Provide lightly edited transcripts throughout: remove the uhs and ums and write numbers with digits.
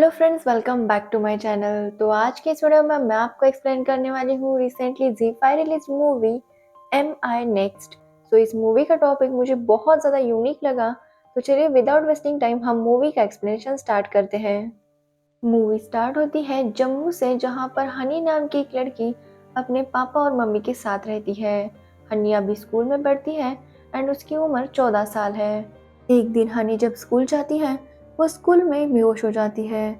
Hello friends, welcome back to my channel. तो आज के इस वीडियो में मैं आपको एक्सप्लेन करने वाली हूँ recently ZEE5 release movie am I next. So इस मूवी का टॉपिक मुझे बहुत ज़्यादा यूनिक लगा। तो चलिए विदाउट वेस्टिंग टाइम हम मूवी का एक्सप्लेनेशन स्टार्ट करते हैं। मूवी स्टार्ट होती है जम्मू से, जहाँ पर हनी नाम की एक लड़की अपने पापा और मम्मी के साथ रहती है। हनी अभी स्कूल में पढ़ती है एंड उसकी उम्र 14 साल है। एक दिन हनी जब स्कूल जाती है, वो स्कूल में बेहोश हो जाती है।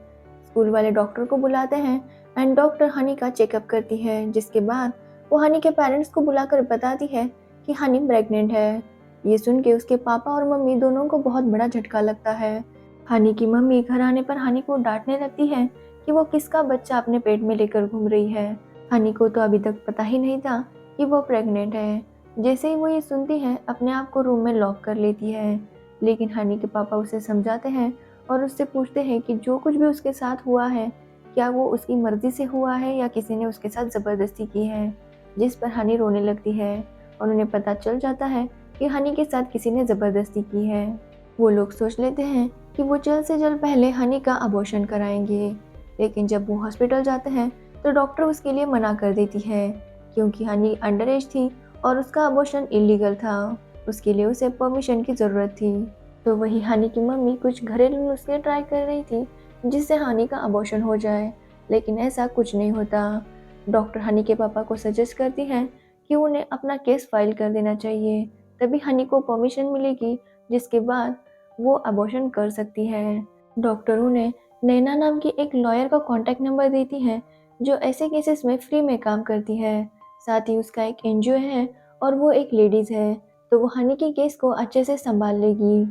स्कूल वाले डॉक्टर को बुलाते हैं एंड डॉक्टर हनी का चेकअप करती है, जिसके बाद वो हनी के पेरेंट्स को बुलाकर बताती है कि हनी प्रेग्नेंट है। ये सुन के उसके पापा और मम्मी दोनों को बहुत बड़ा झटका लगता है। हनी की मम्मी घर आने पर हनी को डांटने लगती है कि वो किसका बच्चा अपने पेट में लेकर घूम रही है। हनी को तो अभी तक पता ही नहीं था कि वो प्रेग्नेंट है। जैसे ही वो ये सुनती है, अपने आप को रूम में लॉक कर लेती है। लेकिन हनी के पापा उसे समझाते हैं और उससे पूछते हैं कि जो कुछ भी उसके साथ हुआ है, क्या वो उसकी मर्जी से हुआ है या किसी ने उसके साथ ज़बरदस्ती की है। जिस पर हनी रोने लगती है और उन्हें पता चल जाता है कि हनी के साथ किसी ने ज़बरदस्ती की है। वो लोग सोच लेते हैं कि वो जल्द से जल्द पहले हनी का अबॉर्शन कराएंगे। लेकिन जब वो हॉस्पिटल जाते हैं तो डॉक्टर उसके लिए मना कर देती है, क्योंकि हनी अंडर एज थी और उसका अबॉर्शन इलीगल था। उसके लिए उसे परमिशन की ज़रूरत थी। तो वही हनी की मम्मी कुछ घरेलू नुस्खे ट्राई कर रही थी जिससे हनी का अबॉर्शन हो जाए, लेकिन ऐसा कुछ नहीं होता। डॉक्टर हनी के पापा को सजेस्ट करती हैं कि उन्हें अपना केस फाइल कर देना चाहिए, तभी हनी को परमिशन मिलेगी, जिसके बाद वो अबॉर्शन कर सकती है। डॉक्टर उन्हें नैना नाम की एक लॉयर का कॉन्टैक्ट नंबर देती है, जो ऐसे केसेस में फ्री में काम करती है। साथ ही उसका एक एनजीओ है और वो एक लेडीज़ है, तो वो हनी के केस को अच्छे से संभाल लेगी।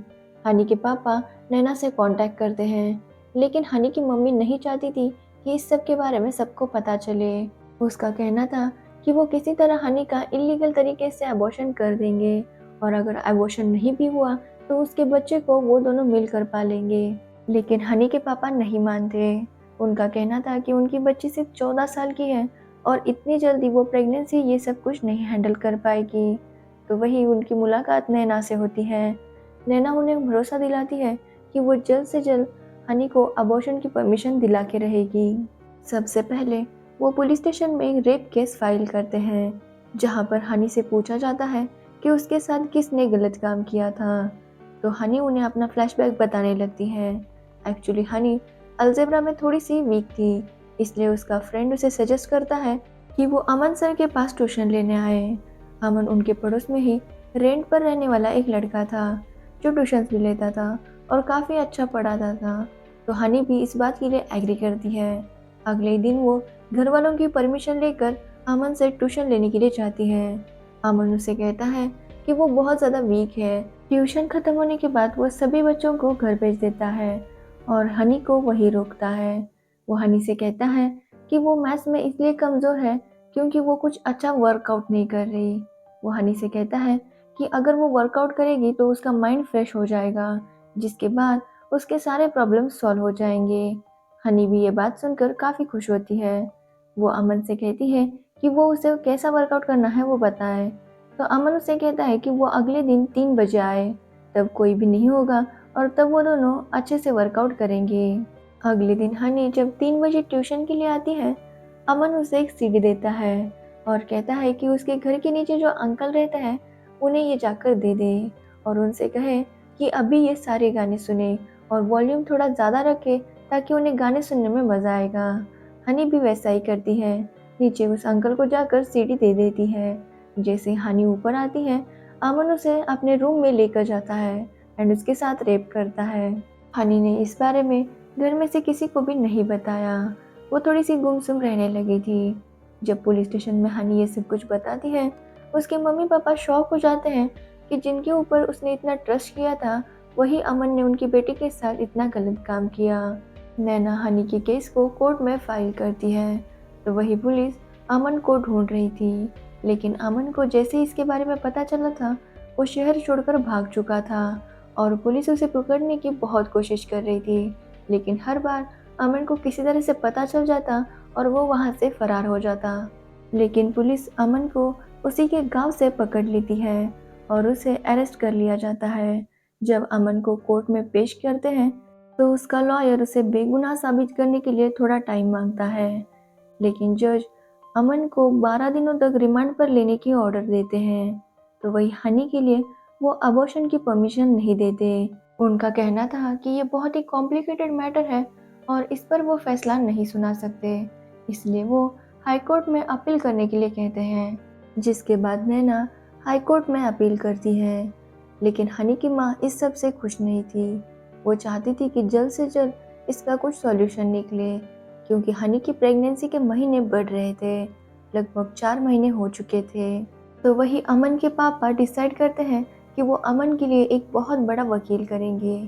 हनी के पापा नैना से कांटेक्ट करते हैं, लेकिन हनी की मम्मी नहीं चाहती थी कि इस सब के बारे में सबको पता चले। उसका कहना था कि वो किसी तरह हनी का इलीगल तरीके से अबॉर्शन कर देंगे, और अगर अबॉर्शन नहीं भी हुआ तो उसके बच्चे को वो दोनों मिलकर पालेंगे। लेकिन हनी के पापा नहीं मानते। उनका कहना था कि उनकी बच्ची सिर्फ 14 साल की है और इतनी जल्दी वो प्रेगनेंसी ये सब कुछ नहीं हैंडल कर पाएगी। तो वही उनकी मुलाकात नैना से होती है। नैना उन्हें भरोसा दिलाती है कि वो जल्द से जल्द हनी को अबॉर्शन की परमिशन दिला के रहेगी। सबसे पहले वो पुलिस स्टेशन में एक रेप केस फाइल करते हैं, जहां पर हनी से पूछा जाता है कि उसके साथ किसने गलत काम किया था। तो हनी उन्हें अपना फ्लैशबैक बताने लगती है। एक्चुअली हनी अलजेब्रा में थोड़ी सी वीक थी, इसलिए उसका फ्रेंड उसे सजेस्ट करता है कि वो अमन सर के पास ट्यूशन लेने आए। अमन उनके पड़ोस में ही रेंट पर रहने वाला एक लड़का था, जो ट्यूशन भी लेता था और काफ़ी अच्छा पढ़ाता था। तो हनी भी इस बात के लिए एग्री करती है। अगले दिन वो घर वालों की परमिशन लेकर अमन से ट्यूशन लेने के लिए जाती है। अमन उसे कहता है कि वो बहुत ज़्यादा वीक है। ट्यूशन खत्म होने के बाद वो सभी बच्चों को घर भेज देता है और हनी को वही रोकता है। वो हनी से कहता है कि वो मैथ्स में इसलिए कमज़ोर है क्योंकि वो कुछ अच्छा वर्कआउट नहीं कर रही। वो हनी से कहता है कि अगर वो वर्कआउट करेगी तो उसका माइंड फ्रेश हो जाएगा, जिसके बाद उसके सारे प्रॉब्लम सॉल्व हो जाएंगे। हनी भी ये बात सुनकर काफ़ी खुश होती है। वो अमन से कहती है कि वो उसे कैसा वर्कआउट करना है वो बताए। तो अमन उसे कहता है कि वो अगले दिन 3 बजे आए, तब कोई भी नहीं होगा और तब वो दोनों अच्छे से वर्कआउट करेंगे। अगले दिन हनी जब 3 बजे ट्यूशन के लिए आती है, अमन उसे एक सीडी देता है और कहता है कि उसके घर के नीचे जो अंकल रहते हैं उन्हें ये जाकर दे दे और उनसे कहे कि अभी ये सारे गाने सुने और वॉल्यूम थोड़ा ज़्यादा रखे, ताकि उन्हें गाने सुनने में मज़ा आएगा। हनी भी वैसा ही करती है, नीचे उस अंकल को जाकर सीडी दे देती है। जैसे हनी ऊपर आती है, अमन उसे अपने रूम में लेकर जाता है एंड उसके साथ रेप करता है। हनी ने इस बारे में घर में से किसी को भी नहीं बताया। वो थोड़ी सी गुमसुम रहने लगी थी। जब पुलिस स्टेशन में हनी ये सब कुछ बताती है, उसके मम्मी पापा शॉक हो जाते हैं कि जिनके ऊपर उसने इतना ट्रस्ट किया था, वही अमन ने उनकी बेटी के साथ इतना गलत काम किया। नैना हनी के केस को कोर्ट में फाइल करती है, तो वही पुलिस अमन को ढूंढ रही थी। लेकिन अमन को जैसे ही इसके बारे में पता चला था, वो शहर छोड़कर भाग चुका था और पुलिस उसे पकड़ने की बहुत कोशिश कर रही थी। लेकिन हर बार अमन को किसी तरह से पता चल जाता और वो वहाँ से फरार हो जाता। लेकिन पुलिस अमन को उसी के गांव से पकड़ लेती है और उसे अरेस्ट कर लिया जाता है। जब अमन को कोर्ट में पेश करते हैं, तो उसका लॉयर उसे बेगुनाह साबित करने के लिए थोड़ा टाइम मांगता है। लेकिन जज अमन को 12 दिनों तक रिमांड पर लेने की ऑर्डर देते हैं। तो वही हनी के लिए वो अबॉर्शन की परमिशन नहीं देते। उनका कहना था कि ये बहुत ही कॉम्प्लिकेटेड मैटर है और इस पर वो फैसला नहीं सुना सकते, इसलिए वो हाई कोर्ट में अपील करने के लिए कहते हैं। जिसके बाद नैना हाई कोर्ट में अपील करती है। लेकिन हनी की माँ इस सब से खुश नहीं थी। वो चाहती थी कि जल्द से जल्द इसका कुछ सॉल्यूशन निकले, क्योंकि हनी की प्रेगनेंसी के महीने बढ़ रहे थे, लगभग 4 महीने हो चुके थे। तो वही अमन के पापा डिसाइड करते हैं कि वो अमन के लिए एक बहुत बड़ा वकील करेंगे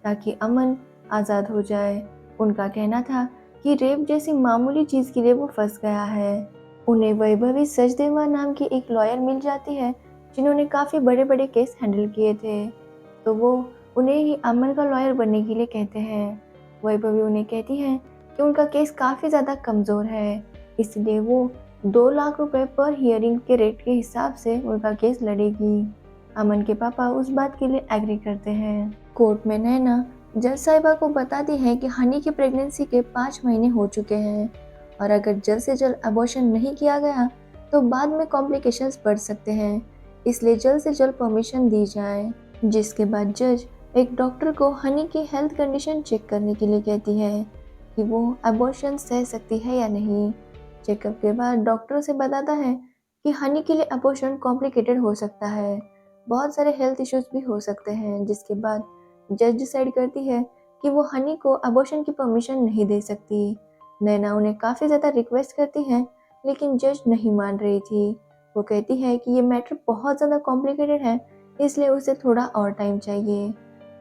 ताकि अमन आज़ाद हो जाए। उनका कहना था कि रेप जैसी मामूली चीज़ के लिए वो फंस गया है। उन्हें वैभवी सचदेवा नाम की एक लॉयर मिल जाती है जिन्होंने काफ़ी बड़े बड़े केस हैंडल किए थे। तो वो उन्हें ही अमन का लॉयर बनने के लिए कहते हैं। वैभवी उन्हें कहती है कि उनका केस काफ़ी ज़्यादा कमज़ोर है, इसलिए वो 2 लाख रुपए पर हियरिंग के रेट के हिसाब से उनका केस लड़ेगी। अमन के पापा उस बात के लिए एग्री करते हैं। कोर्ट में नैना जज साहिबा को बताती है कि हनी की प्रेगनेंसी के 5 महीने हो चुके हैं और अगर जल्द से जल्द अबॉर्शन नहीं किया गया तो बाद में कॉम्प्लिकेशंस बढ़ सकते हैं, इसलिए जल्द से जल्द परमिशन दी जाए। जिसके बाद जज एक डॉक्टर को हनी की हेल्थ कंडीशन चेक करने के लिए कहती है कि वो अबॉर्शन सह सकती है या नहीं। चेकअप के बाद डॉक्टर उसे बताता है कि हनी के लिए अबॉर्शन कॉम्प्लिकेटेड हो सकता है, बहुत सारे हेल्थ इश्यूज भी हो सकते हैं। जिसके बाद जज डिसाइड करती है कि वो हनी को अबॉर्शन की परमिशन नहीं दे सकती। नैना उन्हें काफ़ी ज़्यादा रिक्वेस्ट करती है, लेकिन जज नहीं मान रही थी। वो कहती है कि ये मैटर बहुत ज़्यादा कॉम्प्लिकेटेड है, इसलिए उसे थोड़ा और टाइम चाहिए।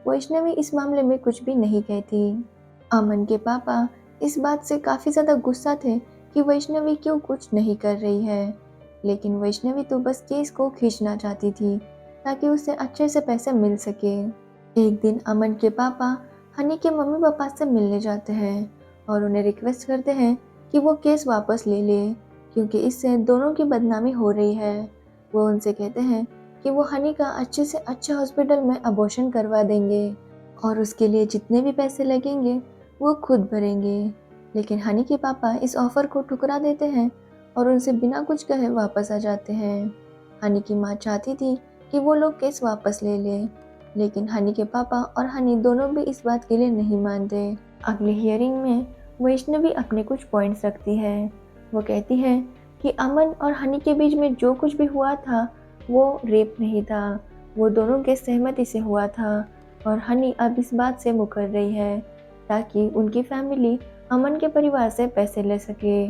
वैष्णवी इस मामले में कुछ भी नहीं कहती। अमन के पापा इस बात से काफ़ी ज़्यादा गुस्सा थे कि वैष्णवी क्यों कुछ नहीं कर रही है, लेकिन वैष्णवी तो बस केस को खींचना चाहती थी ताकि उसे अच्छे से पैसे मिल सके। एक दिन अमन के पापा हनी के मम्मी पापा से मिलने जाते हैं और उन्हें रिक्वेस्ट करते हैं कि वो केस वापस ले ले, क्योंकि इससे दोनों की बदनामी हो रही है। वो उनसे कहते हैं कि वो हनी का अच्छे से अच्छा हॉस्पिटल में अबॉर्शन करवा देंगे और उसके लिए जितने भी पैसे लगेंगे वो खुद भरेंगे। लेकिन हनी के पापा इस ऑफर को ठुकरा देते हैं और उनसे बिना कुछ कहे वापस आ जाते हैं। हनी की माँ चाहती थी कि वो लोग केस वापस ले लें, लेकिन हनी के पापा और हनी दोनों भी इस बात के लिए नहीं मानते। अगली हियरिंग में वैष्णवी अपने कुछ पॉइंट्स रखती है। वो कहती है कि अमन और हनी के बीच में जो कुछ भी हुआ था वो रेप नहीं था, वो दोनों के सहमति से हुआ था और हनी अब इस बात से मुकर रही है ताकि उनकी फैमिली अमन के परिवार से पैसे ले सके।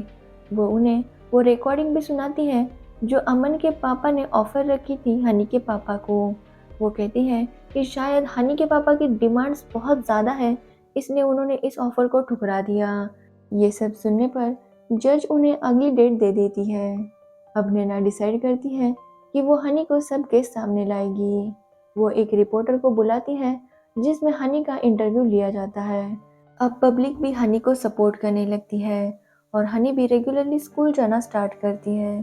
वो उन्हें वो रिकॉर्डिंग भी सुनाती है जो अमन के पापा ने ऑफर रखी थी हनी के पापा को। वो कहती है कि शायद हनी के पापा की डिमांड्स बहुत ज़्यादा है, इसलिए उन्होंने इस ऑफर को ठुकरा दिया। ये सब सुनने पर जज उन्हें अगली डेट दे देती है। अब नैना डिसाइड करती है कि वो हनी को सबके सामने लाएगी। वो एक रिपोर्टर को बुलाती है जिसमें हनी का इंटरव्यू लिया जाता है। अब पब्लिक भी हनी को सपोर्ट करने लगती है और हनी भी रेगुलरली स्कूल जाना स्टार्ट करती है।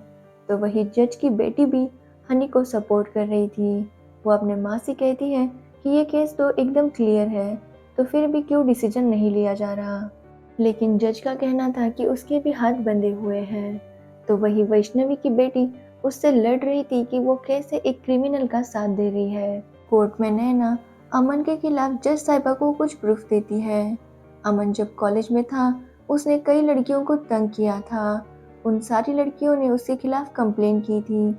तो वही जज की बेटी भी हनी को सपोर्ट कर रही थी। वो अपने माँ से कहती है कि ये केस तो एकदम क्लियर है, तो फिर भी क्यों डिसीजन नहीं लिया जा रहा। लेकिन जज का कहना था कि उसके भी हाथ बंधे हुए हैं। तो वही वैष्णवी की बेटी उससे लड़ रही थी कि वो कैसे एक क्रिमिनल का साथ दे रही है। कोर्ट में नैना अमन के खिलाफ जज साहिबा को कुछ प्रूफ देती है। अमन जब कॉलेज में था उसने कई लड़कियों को तंग किया था। उन सारी लड़कियों ने उसके खिलाफ कंप्लेन की थी।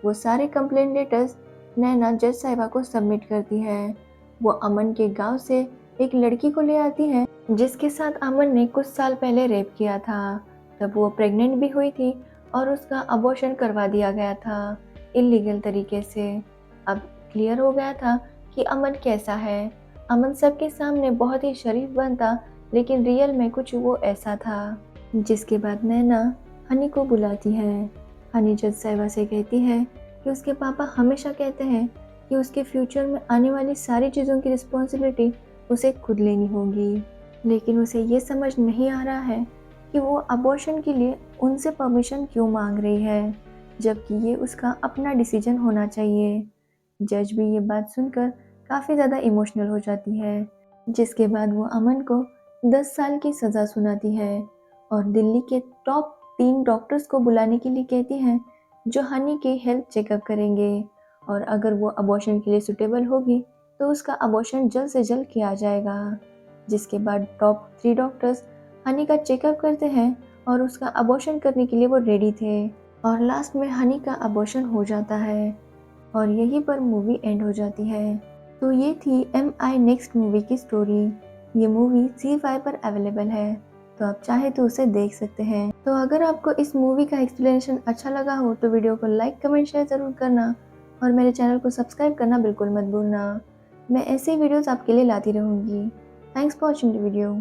वो सारे कंप्लेन लेटर्स नैना जज साहिबा को सबमिट करती है। वो अमन के गांव से एक लड़की को ले आती है जिसके साथ अमन ने कुछ साल पहले रेप किया था। तब वो प्रेग्नेंट भी हुई थी और उसका अबॉर्शन करवा दिया गया था इलीगल तरीके से। अब क्लियर हो गया था कि अमन कैसा है। अमन सबके सामने बहुत ही शरीफ बनता, लेकिन रियल में कुछ वो ऐसा था। जिसके बाद नैना हनी को बुलाती है। हनी जज साहिबा से कहती है कि उसके पापा हमेशा कहते हैं कि उसके फ्यूचर में आने वाली सारी चीज़ों की रिस्पॉन्सिबिलिटी उसे खुद लेनी होगी, लेकिन उसे ये समझ नहीं आ रहा है कि वो अबॉर्शन के लिए उनसे परमिशन क्यों मांग रही है, जबकि ये उसका अपना डिसीजन होना चाहिए। जज भी ये बात सुनकर काफ़ी ज़्यादा इमोशनल हो जाती है। जिसके बाद वो अमन को 10 साल की सज़ा सुनाती है और दिल्ली के टॉप 3 डॉक्टर्स को बुलाने के लिए कहती हैं जो हनी के हेल्थ चेकअप करेंगे, और अगर वो अबॉर्शन के लिए सूटेबल होगी तो उसका अबॉर्शन जल्द से जल्द किया जाएगा। जिसके बाद टॉप 3 डॉक्टर्स हनी का चेकअप करते हैं और उसका अबॉर्शन करने के लिए वो रेडी थे, और लास्ट में हनी का अबॉर्शन हो जाता है और यहीं पर मूवी एंड हो जाती है। तो ये थी एम आई नेक्स्ट मूवी की स्टोरी। ये मूवी ZEE5 पर अवेलेबल है, तो आप चाहे तो उसे देख सकते हैं। तो अगर आपको इस मूवी का एक्सप्लेनेशन अच्छा लगा हो तो वीडियो को लाइक कमेंट शेयर ज़रूर करना और मेरे चैनल को सब्सक्राइब करना बिल्कुल मत भूलना। मैं ऐसे वीडियोस आपके लिए लाती रहूँगी। Thanks for watching the video.